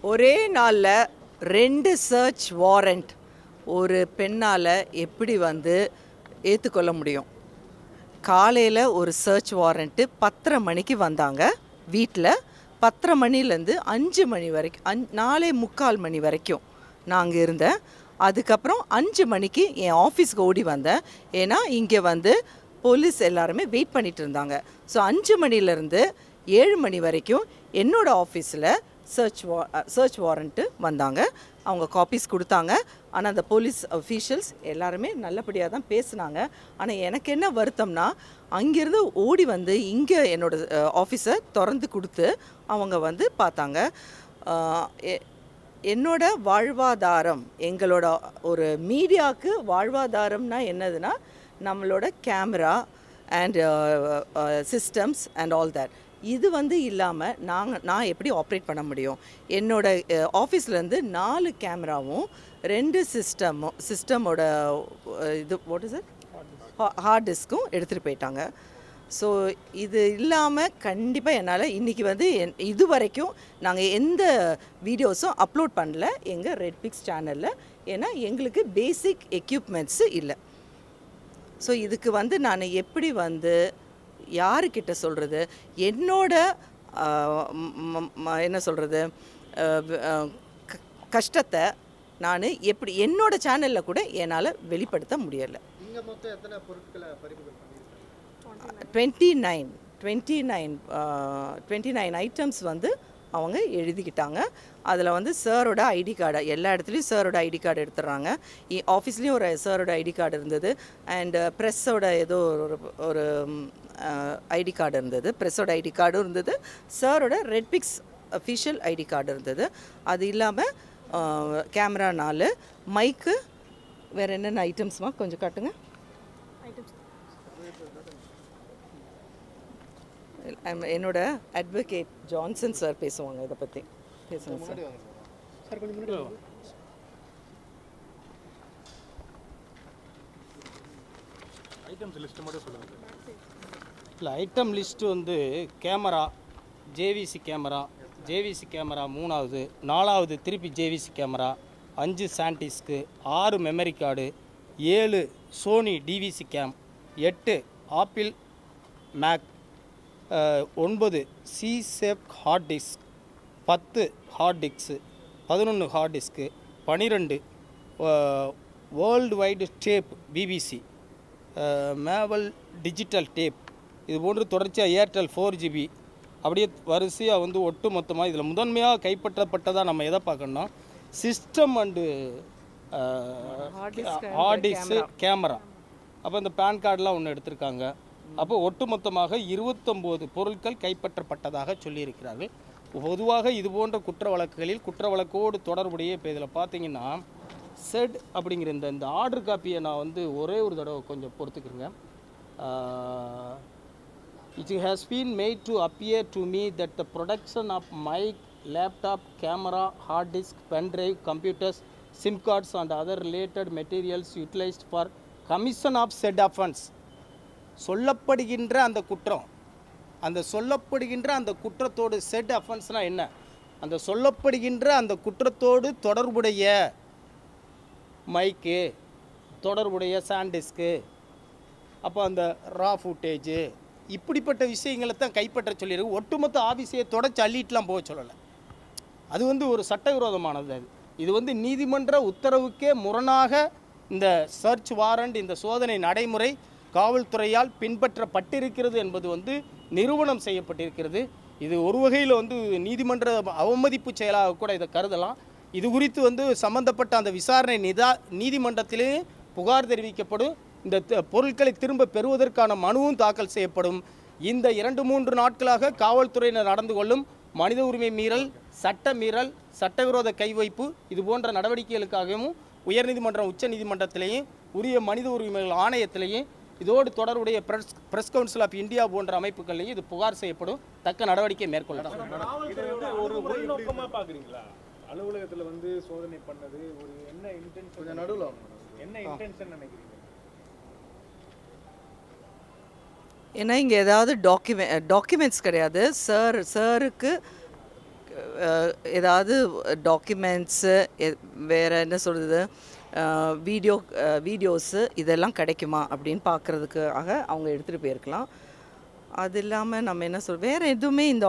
ஒரே நாளில் 2 search warrant ஒரு பெண்ணால் எப்படி வந்து ஏற்றுக்கொள்ள முடியும்? காலையில் ஒரு சர்ச் வாரண்ட்டு 10:30 மணிக்கு வந்தாங்க வீட்டில். 10:30 மணிலேருந்து 5 மணி வரைக்கும் 4:45 மணி வரைக்கும் நான் அங்கே இருந்தேன். அதுக்கப்புறம் 5 மணிக்கு என் ஆஃபீஸ்க்கு ஓடி வந்தேன். ஏன்னா இங்கே வந்து போலீஸ் எல்லாருமே வெயிட் பண்ணிட்டு இருந்தாங்க. ஸோ 5 மணிலேருந்து 7 மணி வரைக்கும் என்னோடய ஆஃபீஸில் சர்ச் வாரண்ட்டு வந்தாங்க. அவங்க காப்பீஸ் கொடுத்தாங்க. ஆனால் அந்த போலீஸ் அஃபீஷியல்ஸ் எல்லாருமே நல்லபடியாக தான் பேசுனாங்க. ஆனால் எனக்கு என்ன வருத்தம்னா, அங்கேருந்து ஓடி வந்து இங்கே என்னோடய ஆஃபீஸை திறந்து கொடுத்து அவங்க வந்து பார்த்தாங்க. என்னோட வாழ்வாதாரம், எங்களோட ஒரு மீடியாவுக்கு வாழ்வாதாரம்னா என்னதுன்னா, நம்மளோட camera and systems and all that. இது வந்து இல்லாமல் நான் எப்படி ஆப்ரேட் பண்ண முடியும்? என்னோடய ஆஃபீஸ்லேருந்து 4 கேமராவும் 2 சிஸ்டமோட இது வாட் இஸ் இட் ஹார்ட் டிஸ்க்கும் எடுத்துகிட்டு போயிட்டாங்க. ஸோ இது இல்லாமல் கண்டிப்பாக என்னால் இன்றைக்கி வந்து இது வரைக்கும் நாங்கள் எந்த வீடியோஸும் அப்லோட் பண்ணல எங்கள் ரெட்பிக்ஸ் சேனலில். ஏன்னா எங்களுக்கு பேசிக் எக்யூப்மெண்ட்ஸு இல்லை. ஸோ இதுக்கு வந்து நான் எப்படி வந்து யாருக்கிட்ட சொல்கிறது? என்னோட என்ன சொல்கிறது கஷ்டத்தை நான் எப்படி என்னோட சேனலில் கூட என்னால் வெளிப்படுத்த முடியலை. 29 ஐட்டம்ஸ் வந்து அவங்க எழுதிக்கிட்டாங்க. அதில் வந்து சாரோட ஐடி கார்டு, எல்லா இடத்துலையும் சாரோட ஐடி கார்டு எடுத்துடுறாங்க. ஆஃபீஸ்லேயும் ஒரு சாரோட ஐடி கார்டு இருந்தது. அண்டு ப்ரெஸ்ஸோட ஏதோ ஒரு ஐடி கார்டு இருந்தது. ப்ரெஸ்ஸோட ஐடி கார்டும் இருந்தது. சாரோட ரெட்பிக்ஸ் அஃபிஷியல் ஐடி கார்டு இருந்தது. அது இல்லாமல் கேமரா 4, மைக்கு, வேறு என்னென்ன ஐட்டம்ஸ்மா கொஞ்சம் காட்டுங்க. என்னோட அட்வொகேட் ஜான்சன் சார் பேசுவாங்க இதை பற்றி. பேசுங்க சார். இல்லை, ஐட்டம் லிஸ்ட்டு வந்து கேமரா, ஜேவிசி கேமரா 3வது, 4வது திருப்பி JVC camera, 5 SanDisk, 6 memory card, 7 Sony DVC cam, 8 Apple Mac, 9 சிசெப் hard disk, 10 hard disk, 11 hard disk, 12 world wide tape BBC, மேவல் டிஜிட்டல் டேப், இது போன்று தொடர்ச்சியாக ஏர்டெல் 4GB, அப்படியே வரிசையாக வந்து ஒட்டு மொத்தமாக இதில் முதன்மையாக கைப்பற்றப்பட்டதாக நம்ம எதை பார்க்கணும்னா system and hard disk, camera. அப்போ இந்த பேன் கார்டெலாம் ஒன்று எடுத்திருக்காங்க. அப்போ ஒட்டுமொத்தமாக 29 பொருட்கள் கைப்பற்றப்பட்டதாக சொல்லியிருக்கிறார்கள். பொதுவாக இது போன்ற குற்ற வழக்குகளில் குற்ற வழக்கோடு தொடர்புடைய இப்போ இதில் பார்த்தீங்கன்னா செட் அப்படிங்கிற இந்த ஆர்டர் காப்பியை நான் வந்து ஒரே ஒரு தடவை கொஞ்சம் பொறுத்துக்கிறேங்க. It has been made to appear to me that the production of mic, laptop, camera, hard disk, pen drive, computers, SIM cards and other related materials utilized for commission of said offense. சொல்லப்படுகின்ற அந்த குற்றம், அந்த சொல்லப்படுகின்ற அந்த குற்றத்தோடு set அஃபென்ஸ்னால் என்ன? அந்த சொல்லப்படுகின்ற அந்த குற்றத்தோடு தொடர்புடைய மைக்கு, தொடர்புடைய சாண்டிஸ்க்கு, அப்போ அந்த ரா ஃபுட்டேஜு, இப்படிப்பட்ட விஷயங்களை தான் கைப்பற்ற சொல்லியிருக்கு. ஒட்டுமொத்த ஆஃபீஸையை தொடச்சி அள்ளிட்டுலாம் போக சொல்லலை. அது வந்து ஒரு சட்டவிரோதமானது. இது வந்து நீதிமன்ற உத்தரவுக்கே முரணாக இந்த சர்ச் வாரண்ட், இந்த சோதனை நடைமுறை காவல்துறையால் பின்பற்றப்பட்டிருக்கிறது என்பது வந்து நிரூபணம் செய்யப்பட்டிருக்கிறது. இது ஒரு வகையில் வந்து நீதிமன்ற அவமதிப்பு செயலாக கூட இதை கருதலாம். இது குறித்து வந்து சம்பந்தப்பட்ட அந்த விசாரணை நீதிமன்றத்திலே புகார் தெரிவிக்கப்படும். இந்த பொருட்களை திரும்ப பெறுவதற்கான மனுவும் தாக்கல் செய்யப்படும். இந்த 2-3 நாட்களாக காவல்துறையினர் நடந்து கொள்ளும் மனித உரிமை மீறல், சட்ட மீறல், சட்டவிரோத கைவைப்பு, இது போன்ற நடவடிக்கைகளுக்காகவும் உயர்நீதிமன்றம், உச்ச நீதிமன்றத்திலேயும் உரிய மனித உரிமைகள் ஆணையத்திலேயும் இதோடு தொடர்புடைய பிரஸ் கவுன்சில் ஆஃப் இந்தியா போன்ற அமைப்புகளையும் இது புகார் செய்யப்படும். தக்க நடவடிக்கை மேற்கொள்ளப்படும். ஒரு உள்நோக்கமா பாக்குறீங்களா? அலுவலகத்துல வந்து சோதனை பண்ணது ஒரு என்ன இன்டென்ஷன்? நடுவுல என்ன இன்டென்ஷன் நினைக்கிறீங்க? ஏன்னா இங்கே ஏதாவது டாக்குமெண்ட்ஸ் கிடையாது. சாருக்கு ஏதாவது டாக்குமெண்ட்ஸு வேறு என்ன சொல்கிறது வீடியோஸு இதெல்லாம் கிடைக்குமா அப்படின்னு பார்க்குறதுக்காக அவங்க எடுத்துகிட்டு போயிருக்கலாம். அது இல்லாமல் நம்ம என்ன வேறு எதுவுமே இந்த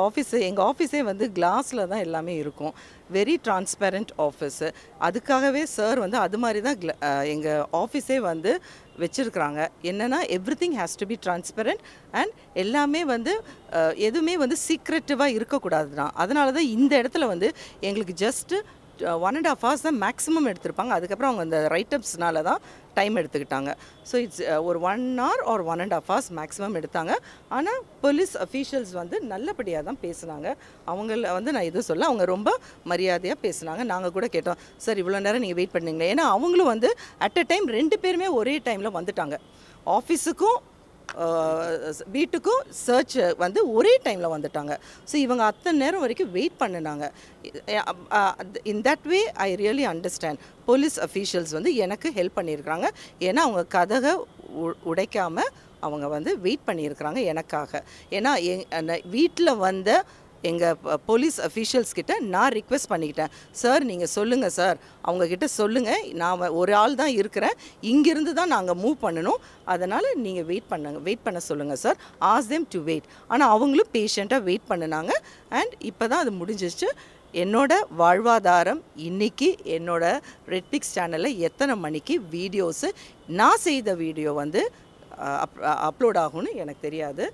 எங்கள் ஆஃபீஸே வந்து கிளாஸில் தான் எல்லாமே இருக்கும். Very transparent office. அதுக்காகவே சார் வந்து அது மாதிரி தான் எங்கள் ஆஃபீஸே வந்து வச்சுருக்குறாங்க. என்னென்னா everything has to be transparent and எல்லாமே வந்து எதுவுமே வந்து சீக்ரெட்டிவாக இருக்கக்கூடாது தான். அதனால தான் இந்த இடத்துல வந்து எங்களுக்கு ஜஸ்ட்டு 1.5 hours தான் மேக்ஸிமம் எடுத்திருப்பாங்க. அதுக்கப்புறம் அவங்க அந்த ரைட்டப்ஸ்னால தான் டைம் எடுத்துக்கிட்டாங்க. ஸோ இட்ஸ் ஒரு 1 hour ஆர் 1.5 hours மேக்ஸிமம் எடுத்தாங்க. ஆனால் போலீஸ் அஃபீஷியல்ஸ் வந்து நல்லபடியாக தான் பேசுனாங்க. அவங்கள வந்து நான் எதுவும் சொல்ல, அவங்க ரொம்ப மரியாதையாக பேசுனாங்க. நாங்கள் கூட கேட்டோம், சார் இவ்வளோ நேரம் நீங்கள் வெயிட் பண்ணீங்களே, ஏன்னா அவங்களும் வந்து அட் அ டைம் 2 பேருமே ஒரே டைமில் வந்துட்டாங்க. ஆஃபீஸுக்கும் வீட்டுக்கும் சர்ச் வந்து ஒரே டைமில் வந்துட்டாங்க. ஸோ இவங்க அத்தனை நேரம் வரைக்கும் வெயிட் பண்ணினாங்க. இன் that way I really understand. Police officials வந்து எனக்கு ஹெல்ப் பண்ணியிருக்கிறாங்க. ஏன்னா அவங்க கதகை உடைக்காமல் அவங்க வந்து வெயிட் பண்ணியிருக்கிறாங்க எனக்காக. ஏன்னா வீட்டில் வந்த எங்கள் போலீஸ் அஃபீஷியல்ஸ் கிட்ட நான் ரிக்வெஸ்ட் பண்ணிக்கிட்டேன், சார் நீங்கள் சொல்லுங்கள் சார், அவங்கக்கிட்ட சொல்லுங்கள், நான் ஒரு ஆள் தான் இருக்கிறேன், இங்கிருந்து தான் நாங்கள் மூவ் பண்ணணும், அதனால் நீங்கள் வெயிட் பண்ண சொல்லுங்கள் sir, ask them to wait. ஆனால் அவங்களும் பேஷண்ட்டாக வெயிட் பண்ணினாங்க. அண்ட் இப்போ தான் அது முடிஞ்சிச்சு. என்னோட வாழ்வாதாரம் இன்றைக்கி என்னோட ரெட்பிக்ஸ் சேனலில் எத்தனை மணிக்கு வீடியோஸு நான் செய்த வீடியோ வந்து அப்லோட் ஆகும்னு எனக்கு தெரியாது.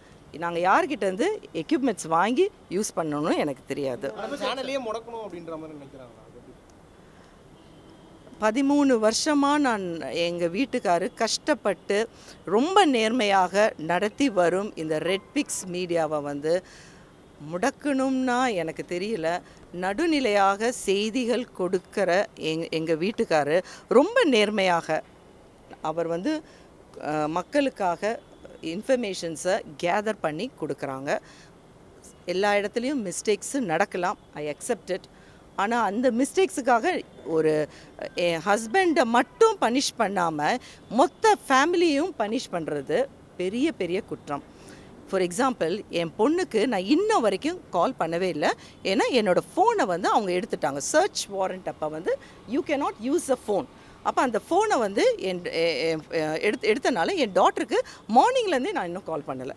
நாங்கள் யார்கிட்டேருந்து எக்யூப்மெண்ட்ஸ் வாங்கி யூஸ் பண்ணணும்னு எனக்கு தெரியாது. 13 வருஷமாக நான் எங்கள் வீட்டுக்காரு கஷ்டப்பட்டு ரொம்ப நேர்மையாக நடத்தி வரும் இந்த ரெட்பிக்ஸ் மீடியாவை வந்து முடக்கணும்னா எனக்கு தெரியல. நடுநிலையாக செய்திகள் கொடுக்கிற எங்கள் வீட்டுக்காரு ரொம்ப நேர்மையாக அவர் வந்து மக்களுக்காக இன்ஃபர்மேஷன்ஸை கேதர் பண்ணி கொடுக்குறாங்க. எல்லா இடத்துலையும் மிஸ்டேக்ஸு நடக்கலாம், ஐ அக்செப்ட் இட். ஆனால் அந்த மிஸ்டேக்ஸுக்காக ஒரு என் ஹஸ்பண்டை மட்டும் பனிஷ் பண்ணாமல் மொத்த ஃபேமிலியும் பனிஷ் பண்ணுறது பெரிய பெரிய குற்றம். ஃபார் எக்ஸாம்பிள், என் பொண்ணுக்கு நான் இன்ன வரைக்கும் கால் பண்ணவே இல்லை. ஏன்னா என்னோடய ஃபோனை வந்து அவங்க எடுத்துட்டாங்க. சர்ச் வாரண்ட் அப்போ வந்து you cannot use a phone. அப்போ அந்த ஃபோனை வந்து எடுத்தனால என் டாட்டருக்கு மார்னிங்லேருந்தே நான் இன்னும் கால் பண்ணலை.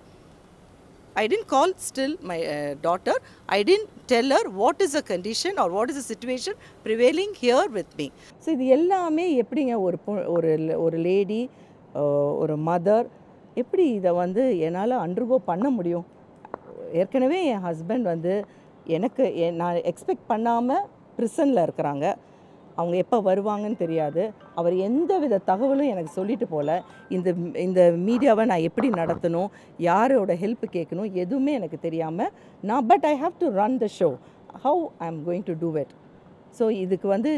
I didn't call still my daughter. I didn't tell her what is the condition or what is the situation prevailing here with me. So இது எல்லாமே எப்படிங்க ஒரு லேடி, ஒரு மதர் எப்படி இதை வந்து என்னால் அண்டர்கோ பண்ண முடியும்? ஏற்கனவே என் ஹஸ்பண்ட் வந்து நான் எக்ஸ்பெக்ட் பண்ணாமல் ப்ரிசனில் இருக்கிறாங்க. அவங்க எப்போ வருவாங்கன்னு தெரியாது. அவர் எந்த வித தகவலும் எனக்கு சொல்லிட்டு போகல. இந்த மீடியாவை நான் எப்படி நடத்தணும், யாரோட ஹெல்ப் கேட்கணும், எதுவுமே எனக்கு தெரியாமல் but I have to run the show. How I am going to do it? So இதுக்கு வந்து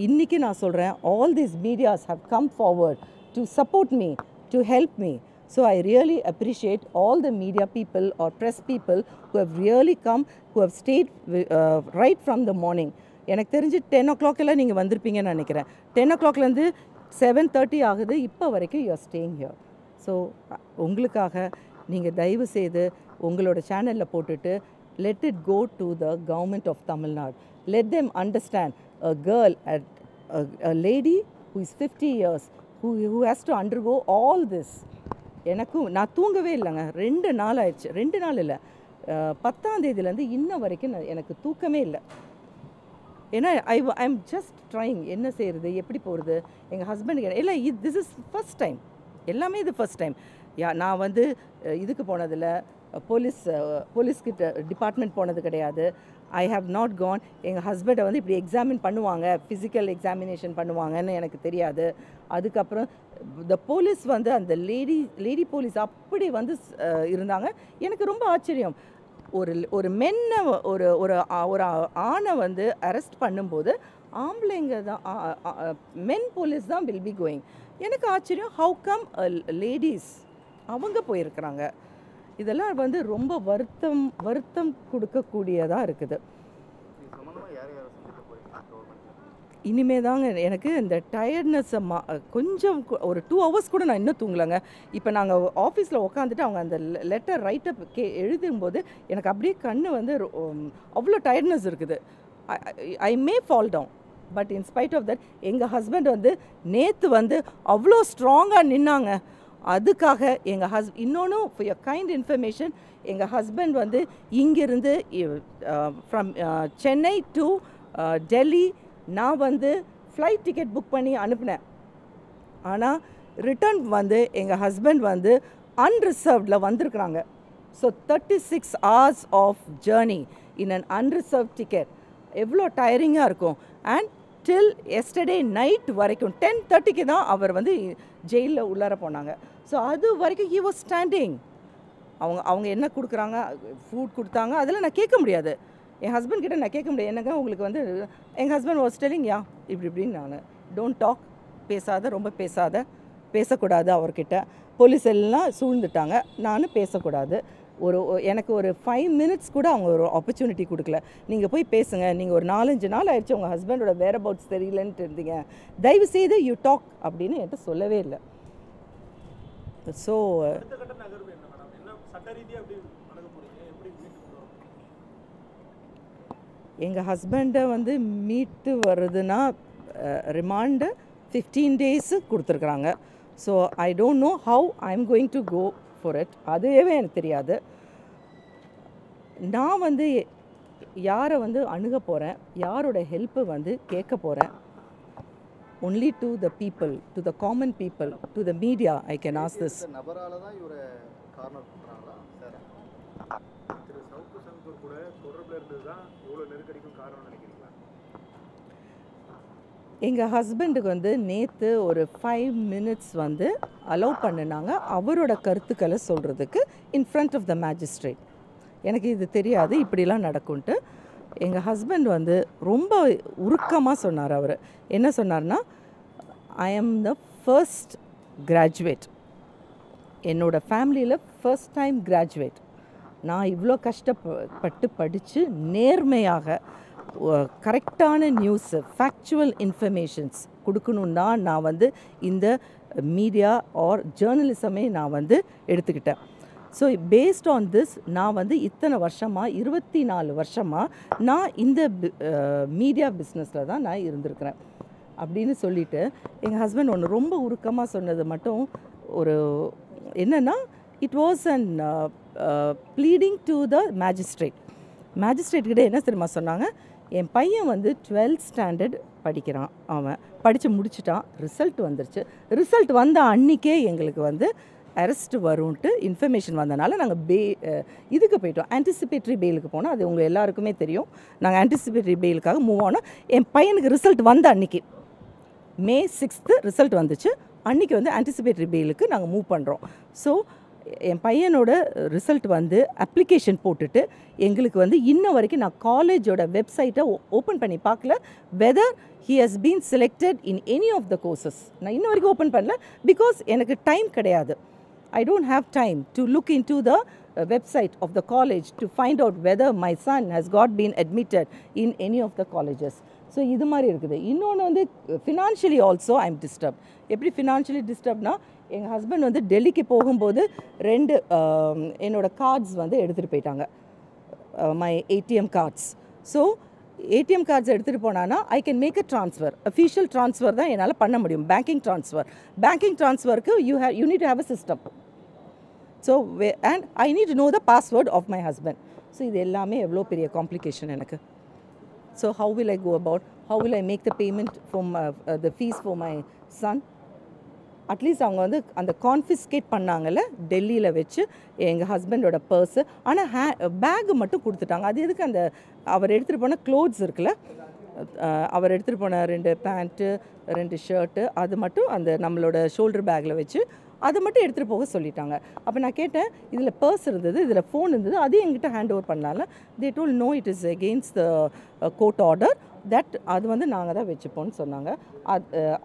இன்றைக்கி நான் சொல்கிறேன், all these medias have come forward to support me, to help me. So I really appreciate all the media people or press people who have really come, who have stayed right from the morning. எனக்கு தெரிஞ்சு 10 o'clock எல்லாம் நீங்கள் வந்திருப்பீங்கன்னு நினைக்கிறேன். 10 o'clockலேருந்து 7:30 ஆகுது இப்போ வரைக்கும் you are staying here. So உங்களுக்காக நீங்கள் தயவு செய்து உங்களோட சேனலில் போட்டுட்டு let it go to the government of Tamil Nadu. Let them understand a girl, a lady who is 50 years, who has to undergo all this. நான் தூங்கவே இல்லைங்க. 2 நாள் ஆயிடுச்சு. 2 நாள் இல்லை, 10ஆம் தேதியிலேருந்து இன்ன வரைக்கும் எனக்கு தூக்கமே இல்லை. ஏன்னா ஐ எம் ஜஸ்ட் ட்ரைங். என்ன செய்கிறது, எப்படி போகிறது, எங்கள் ஹஸ்பண்டுக்கு இல்லை, திஸ் இஸ் ஃபஸ்ட் டைம். எல்லாமே இது ஃபஸ்ட் டைம். நான் வந்து இதுக்கு போனதில்லை, போலீஸ்கிட்ட டிபார்ட்மெண்ட் போனது கிடையாது. I have not gone. எங்கள் ஹஸ்பண்டை வந்து இப்படி எக்ஸாமின் பண்ணுவாங்க, ஃபிசிக்கல் எக்ஸாமினேஷன் பண்ணுவாங்கன்னு எனக்கு தெரியாது. அதுக்கப்புறம் த போலீஸ் வந்து அந்த லேடி போலீஸ் அப்படி வந்து இருந்தாங்க. எனக்கு ரொம்ப ஆச்சரியம். ஒரு மென்னை ஒரு ஆணை வந்து அரெஸ்ட் பண்ணும்போது ஆம்பளைங்க தான், மென் போலீஸ் தான் வில் பி கோயிங். எனக்கு ஆச்சரியம், ஹவு கம் லேடிஸ் அவங்க போயிருக்கிறாங்க. இதெல்லாம் வந்து ரொம்ப வருத்தம் கொடுக்கக்கூடியதாக இருக்குது. இனிமே தாங்க எனக்கு இந்த டயர்ட்னஸை கொஞ்சம் ஒரு 2 ஹவர்ஸ் கூட நான் இன்னும் தூங்கலைங்க. இப்போ நாங்கள் ஆஃபீஸில் உட்காந்துட்டு அவங்க அந்த லெட்டர் ரைட்டப் எழுதும்போது எனக்கு அப்படியே கண்ணு வந்து அவ்வளோ டயர்ட்னஸ் இருக்குது. I may fall down, but in spite of that எங்கள் ஹஸ்பண்ட் வந்து நேற்று வந்து அவ்வளோ ஸ்ட்ராங்காக நின்னாங்க. அதுக்காக எங்கள் இன்னொன்று ஃபார் யுவர் கைண்ட் இன்ஃபர்மேஷன், எங்கள் ஹஸ்பண்ட் வந்து இங்கிருந்து ஃப்ரம் சென்னை டு டெல்லி நான் வந்து ஃப்ளைட் டிக்கெட் புக் பண்ணி அனுப்பினேன். ஆனால் ரிட்டர்ன் வந்து எங்கள் ஹஸ்பண்ட் வந்து அன்ரிசர்வ்டில் வந்திருக்கிறாங்க. So 36 hours of journey in an unreserve ticket எவ்வளோ டயரிங்காக இருக்கும். அண்ட் டில் எஸ்டர்டே நைட் வரைக்கும் 10:30க்கு தான் அவர் வந்து ஜெயிலில் உள்ளார போனாங்க. ஸோ அது வரைக்கும் ஹி வாஸ் ஸ்டாண்டிங். அவங்க என்ன கொடுக்குறாங்க, ஃபுட் கொடுத்தாங்க, அதெல்லாம் நான் கேட்க முடியாது. என் ஹஸ்பண்ட் கிட்ட நான் கேட்க முடியாது. என்னங்க உங்களுக்கு வந்து எங்கள் ஹஸ்பண்ட் வாஸ் டெல்லிங் யா இப்படின்னு நான் டோன்ட் டாக், பேசாத, ரொம்ப பேசக்கூடாது அவர்கிட்ட. போலீஸ் எல்லாம் சூழ்ந்துட்டாங்க, நானும் பேசக்கூடாது. எனக்கு ஒரு 5 minutes கூட அவங்க ஒரு ஆப்பர்ச்சுனிட்டி கொடுக்கல. நீங்கள் போய் பேசுங்க, நீங்கள் ஒரு 4-5 நாள் ஆயிடுச்சு உங்கள் ஹஸ்பண்டோட வேர் அபவுட்ஸ் தெரியலன்ட்டு இருந்தீங்க, தயவு செய்து யூ டாக் அப்படின்னு என்கிட்ட சொல்லவே இல்லை. ஸோ எங்கள் ஹஸ்பண்டை வந்து மீட்டு வருதுன்னா ரிமாண்டு 15 days கொடுத்துருக்குறாங்க. So I don't know how I am going to go for it. அதுவே எனக்கு தெரியாது. நான் வந்து யாரை வந்து அணுக போகிறேன், யாரோட ஹெல்ப்பு வந்து கேட்க போகிறேன், only to the people, to the common people, to the media I can ask this. நபரால தான் இவரை கார்னர் பண்றாங்களா சார்? திரு சவுக்கு சங்கர் கூட தொடர்பில் இருந்தது தான் இவ்வளோ நெருக்கடிக்கும் காரணம் நினைக்கிறீங்களா? எங்கள் ஹஸ்பண்டுக்கு வந்து நேற்று ஒரு 5 minutes வந்து அலோவ் பண்ணினாங்க அவரோட கருத்துக்களை சொல்கிறதுக்கு in front of the magistrate. எனக்கு இது தெரியாது இப்படிலாம் நடக்கும்ன்ட்டு. எங்கள் ஹஸ்பண்ட் வந்து ரொம்ப உருக்கமாக சொன்னார். அவர் என்ன சொன்னார்னா, ஐ ஆம் த ஃபர்ஸ்ட் கிராஜுவேட், என்னோடய ஃபேமிலியில் ஃபர்ஸ்ட் டைம் கிராஜுவேட். நான் இவ்வளோ கஷ்டப்பட்டு படித்து நேர்மையாக கரெக்டான நியூஸு, ஃபேக்சுவல் இன்ஃபர்மேஷன்ஸ் கொடுக்கணுன்னு தான் நான் வந்து இந்த மீடியா ஆர் ஜேர்னலிசமே நான் வந்து எடுத்துக்கிட்டேன். ஸோ பேஸ்ட் ஆன் திஸ் நான் வந்து இத்தனை வருஷமாக 24 வருஷமாக நான் இந்த மீடியா பிஸ்னஸில் தான் நான் இருந்திருக்கிறேன் அப்படின்னு சொல்லிவிட்டு எங்கள் ஹஸ்பண்ட் ஒன்று ரொம்ப உருக்கமாக சொன்னது மட்டும் ஒரு என்னென்னா, it was an bleeding to the magistrate கிட்ட என்ன தெரியுமா சொன்னாங்க, என் பையன் வந்து 12th standard படிக்கிறான், அவன் படித்து முடிச்சுட்டான், ரிசல்ட் வந்துருச்சு, ரிசல்ட் வந்த அன்றைக்கே எங்களுக்கு வந்து அரெஸ்ட் வரும்ன்ட்டு இன்ஃபர்மேஷன் வந்தனால நாங்கள் இதுக்கு போயிட்டோம், ஆன்டிசிபேட்டரி பெயிலுக்கு போனோம். அது உங்கள் எல்லாருக்குமே தெரியும். நாங்கள் ஆன்டிசிபேட்டரி பெயிலுக்காக மூவ் ஆனோம். என் பையனுக்கு ரிசல்ட் வந்த அன்றைக்கி May 6th ரிசல்ட் வந்துச்சு. அன்றைக்கி வந்து ஆன்டிசிபேட்டரி பெயிலுக்கு நாங்கள் மூவ் பண்ணுறோம். ஸோ என் பையனோட ரிசல்ட் வந்து அப்ளிகேஷன் போட்டுட்டு எங்களுக்கு வந்து இன்ன வரைக்கும் நான் காலேஜோட வெப்சைட்டை ஓப்பன் பண்ணி பார்க்கல weather he has been selected in any of the courses. நான் இன்ன வரைக்கும் ஓப்பன் பண்ணல, பிகாஸ் எனக்கு டைம் கிடையாது. I don't have time to look into the website of the college to find out whether my son has been admitted in any of the colleges. So இது மாதிரி இருக்குது. இன்னொன்று வந்து financially also I am disturb. எப்படி financially டிஸ்டர்ப்னா, எங்கள் husband வந்து டெல்லிக்கு போகும்போது 2 என்னோடய கார்ட்ஸ் வந்து எடுத்துகிட்டு போயிட்டாங்க, my ATM cards. So ATM cards எடுத்துகிட்டு போனான்னா I can make a transfer, official transfer தான் என்னால் பண்ண முடியும். பேங்கிங் ட்ரான்ஸ்ஃபருக்கு you need to have a system. So and I need to know the password of my husband. So இது எல்லாமே எவ்வளோ பெரிய காம்ப்ளிகேஷன் எனக்கு. So how will I go about? How will I make the payment for the fees for my son? At least அவங்க வந்து அந்த confiscate பண்ணாங்கல்ல டெல்லியில் வச்சு எங்கள் ஹஸ்பண்டோட பர்ஸு, ஆனால் பேகு மட்டும் கொடுத்துட்டாங்க. அது எதுக்கு? அந்த அவர் எடுத்துகிட்டு போன க்ளோத்ஸ் இருக்குல்ல, அவர் எடுத்துகிட்டு போன 2 பேண்ட்டு 2 ஷர்ட்டு அது மட்டும் அந்த நம்மளோட ஷோல்டர் பேக்கில் வச்சு அதை மட்டும் எடுத்துகிட்டு போக சொல்லிட்டாங்க. அப்போ நான் கேட்டேன், இதில் பர்ஸ் இருந்தது, இதில் ஃபோன் இருந்தது, அதையும் எங்கிட்ட ஹேண்ட் ஓவர் பண்ணலாம்ல. They told no, it is against the court order, that அது வந்து நாங்கள் தான் வச்சுப்போம்னு சொன்னாங்க.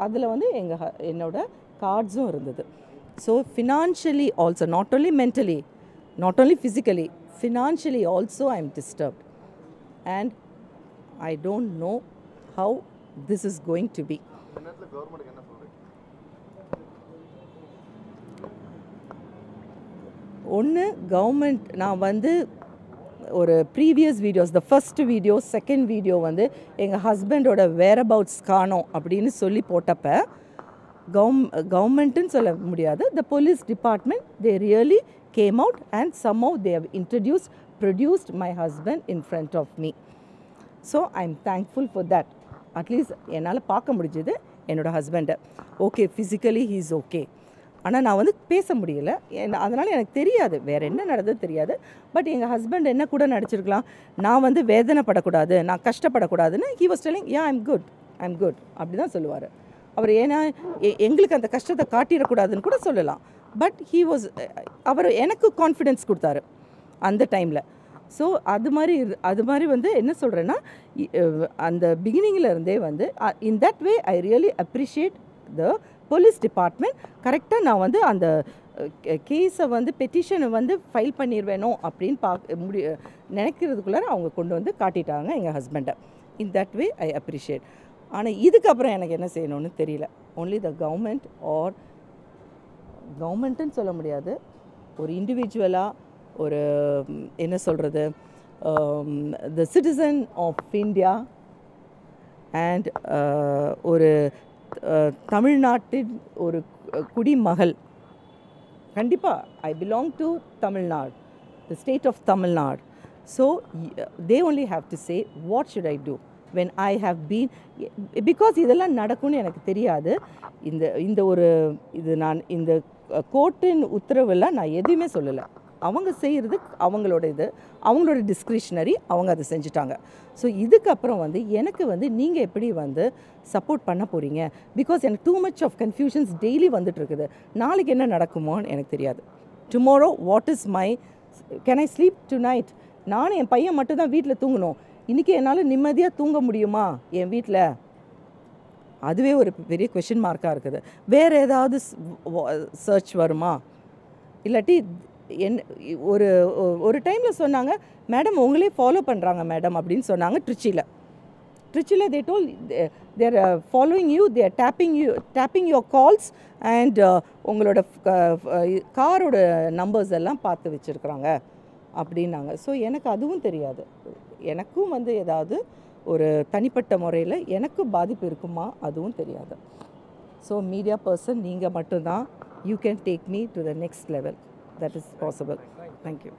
அதில் வந்து என்னோட கார்ட்ஸும் இருந்தது. So financially also, not only mentally, not only physically, financially also I am disturbed. And I don't know how this is going to be. இந்த நேரத்தில் கவர்மெண்ட்டுக்கு என்ன சொல்கிறீங்க? ஒன்று கவர்மெண்ட் நான் வந்து ஒரு previous videos the first video second video வந்து எங்கள் ஹஸ்பண்டோட வேரபவுட்ஸ் காணோம் அப்படின்னு சொல்லி போட்டப்ப கவர்மெண்ட்டுன்னு சொல்ல முடியாது, the police department they really came out and somehow they have produced my husband in front of me. So I am thankful for that. At least என்னால் பார்க்க முடிஞ்சது என்னோடய ஹஸ்பண்டை. Okay, physically he is okay. ஆனால் நான் வந்து பேச முடியல, அதனால் எனக்கு தெரியாது வேறு என்ன நடந்தது தெரியாது. பட் எங்கள் ஹஸ்பண்ட் என்ன கூட நடிச்சிருக்கலாம், நான் வந்து வேதனைப்படக்கூடாது, நான் கஷ்டப்படக்கூடாதுன்னு he was telling yeah I'm good அப்படி தான் சொல்லுவார் அவர். ஏன்னா எங்களுக்கு அந்த கஷ்டத்தை காட்டிடக்கூடாதுன்னு கூட சொல்லலாம். பட் அவர் எனக்கு கான்ஃபிடென்ஸ் கொடுத்தாரு அந்த டைமில். ஸோ அது மாதிரி வந்து என்ன சொல்கிறேன்னா, அந்த பிகினிங்கில் இருந்தே வந்து இன் that way I really appreciate the police department. கரெக்டாக நான் வந்து அந்த கேஸை வந்து பெட்டிஷனை வந்து ஃபைல் பண்ணிடுவேனோ அப்படின்னு நினைக்கிறதுக்குள்ளார அவங்க கொண்டு வந்து காட்டிட்டாங்க எங்கள் ஹஸ்பண்டை. In that way I appreciate. ஆனால் இதுக்கப்புறம் எனக்கு என்ன செய்யணும்னு தெரியல. ஒன்லி த கவர்மெண்ட் ஆர் கவர்மெண்ட்டுன்னு சொல்ல முடியாது, ஒரு இண்டிவிஜுவலாக ஒரு என்ன சொல்கிறது, the citizen of India and ஒரு தமிழ்நாட்டின் ஒரு குடிமகள். கண்டிப்பாக I belong to Tamil Nadu, the state of Tamil Nadu. So they only have to say what should I do when I have been, because இதெல்லாம் நடக்கும்னு எனக்கு தெரியாது. நான் இந்த கோர்ட்டின் உத்தரவெல்லாம் நான் எதுவுமே சொல்லலை. அவங்க செய்கிறது அவங்களோட டிஸ்கிரிஷனரி, அவங்க அதை செஞ்சுட்டாங்க. ஸோ இதுக்கப்புறம் வந்து எனக்கு வந்து நீங்கள் எப்படி வந்து சப்போர்ட் பண்ண போகிறீங்க? பிகாஸ் எனக்கு too much of confusions daily வந்துட்டுருக்குது. நாளைக்கு என்ன நடக்குமோன்னு எனக்கு தெரியாது. Tomorrow what is can I sleep tonight? நானும் என் பையன் மட்டும் தான் வீட்டில் தூங்கணும். இன்றைக்கி என்னால் நிம்மதியாக தூங்க முடியுமா என் வீட்டில்? அதுவே ஒரு பெரிய கொஷின் மார்க்காக இருக்குது. வேறு ஏதாவது சர்ச் வருமா? இல்லாட்டி ஒரு டைமில் சொன்னாங்க, மேடம் உங்களே ஃபாலோ பண்ணுறாங்க மேடம் அப்படின்னு சொன்னாங்க. ட்ரிச்சியில் they told they are following you, they are tapping your calls and உங்களோட காரோட நம்பர்ஸ் எல்லாம் பார்த்து வச்சுருக்குறாங்க அப்படின்னாங்க. ஸோ எனக்கு அதுவும் தெரியாது. எனக்கும் வந்து ஏதாவது ஒரு தனிப்பட்ட முறையில் எனக்கு பாதிப்பு இருக்குமா அதுவும் தெரியாது. ஸோ மீடியா பர்சன் நீங்கள் மட்டும்தான், you can take me to the next level. That is possible. Thank you.